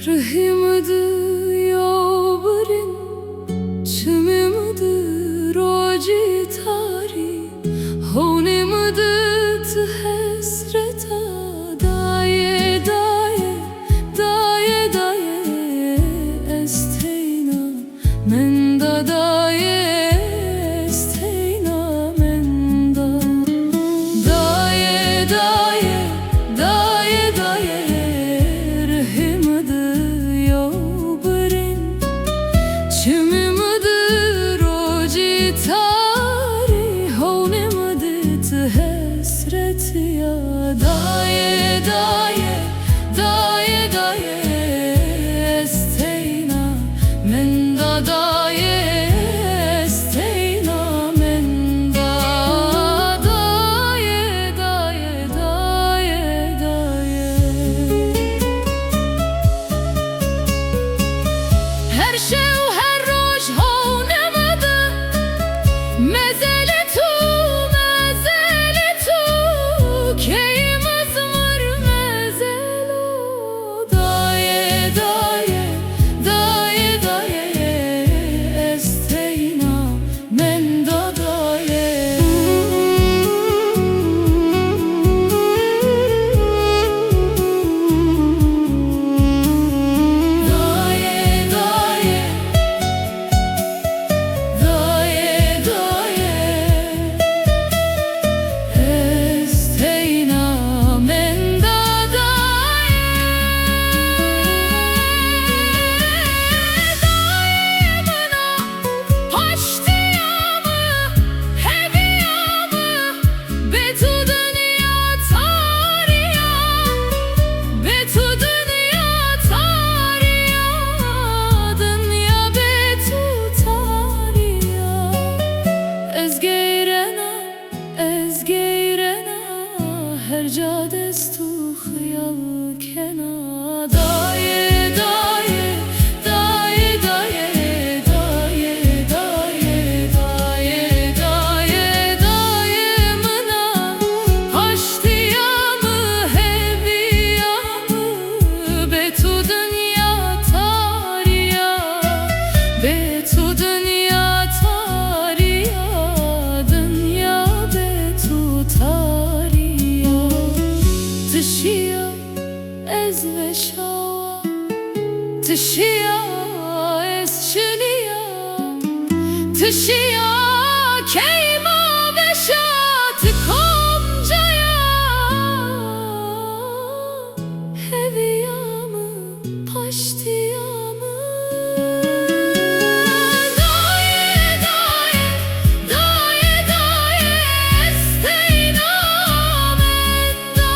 Rıhımıdı yavrin, çımımıdı roci tari, honımıdı hasreta, daye daye, daye daye, esteyna, menda daye, esteyna, menda, daye daye, daye daye, rıhımıdı çımımıdır o citari, honımıdır hasret ya. Daye daye, daye daye, esteyna, menda daye, esteyna, menda, daye daye, daye daye. Her şey mezeli tu, keyimiz mır mezelu. Daye daye, daye daye, esteyna, menda daye. Herca destu xıyal kena. Daye daye, daye daye, daye daye, daye daye, daye mına haştiyamı heviyamı, betu dünya tariya, betu dünya tariya, dünya betu tariya. Tışıya ez ve şava, tışıya ez şiliya, tışıya keyma ve şat komcaya, heviyamı paştiyamı. Daye daye, daye daye, esteyna, menda,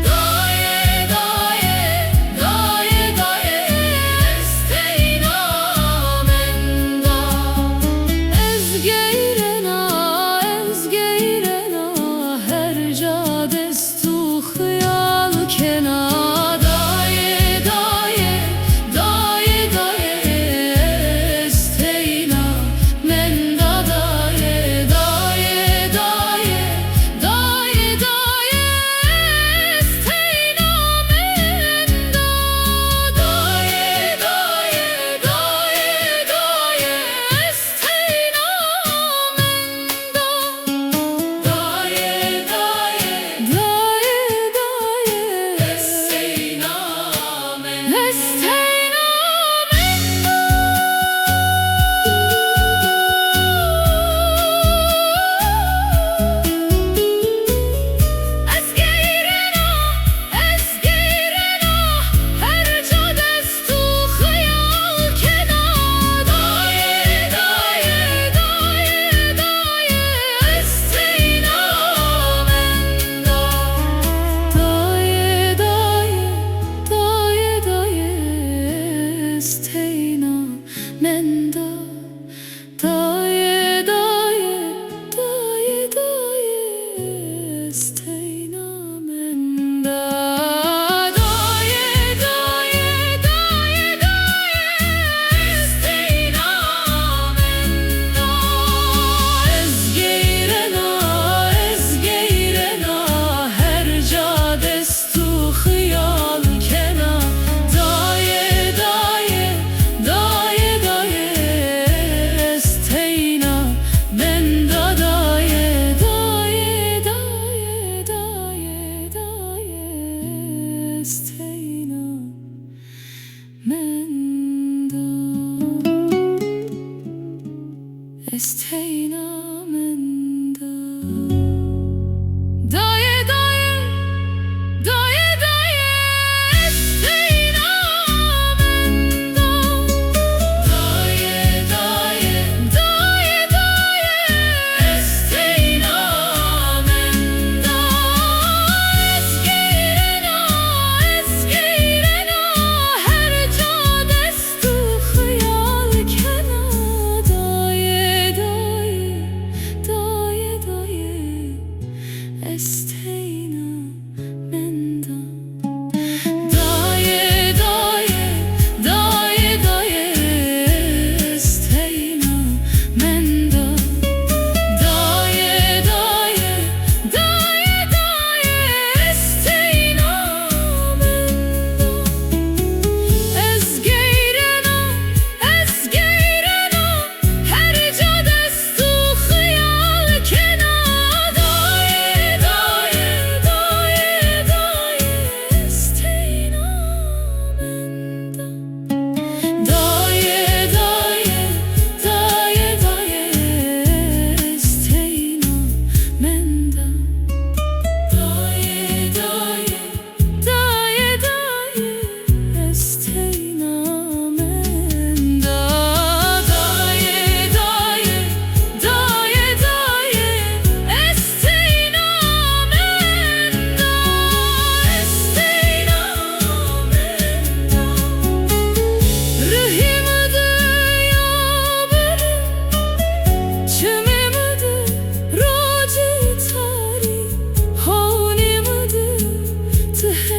daye daye, daye daye, esteyna, menda. Ezgeyrena, ezgeyrena, herca destu xıyal kena.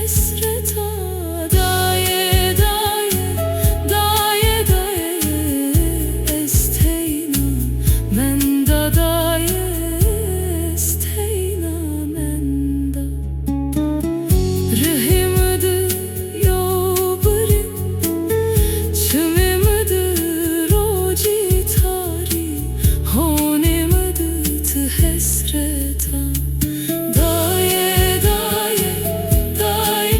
esre